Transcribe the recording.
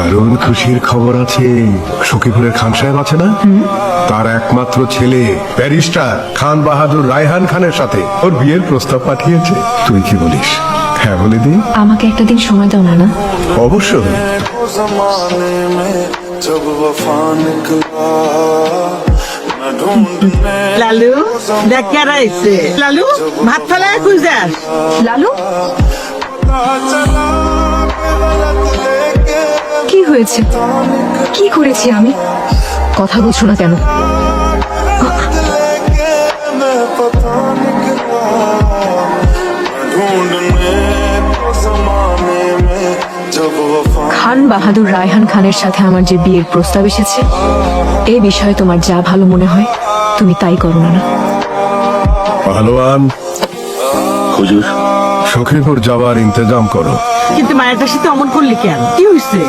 দারুণ খুশির খবর আছে। সখীপুরের খান সাহেব আছে না, তার একমাত্র ছেলে ব্যারিস্টার খান বাহাদুর রায়হান খানের সাথে ওর বিয়ের প্রস্তাব পাঠিয়েছে। তুই কি বলিস? হ্যাঁ বলে দিই। আমাকে একটা দিন সময় দাও না। অবশ্যই। जमाने में जब वफा निकला न ढूंढने লালু দেখ কারা আইছে। লালু ভাত ফেলায় খুঁজাস। লালু, चला गलत लेके কি হয়েছে? কি করেছি আমি? কথা বলছো না কেন? लेके मैं पता निकला न ढूंढने को जमाने में जब वफा খান বাহাদুর রায়হান খানের সাথে আমার যে বিয়ের প্রস্তাব এসেছে, এই বিষয়ে তোমার যা ভালো মনে হয় তুমি তাই করো না। পাহলোয়ান, হুজুর, সখীপুর যাওয়ার ইন্তজাম করো। কিন্তু মায়েরটার সাথে অমন করলি কেন? কি হয়েছে?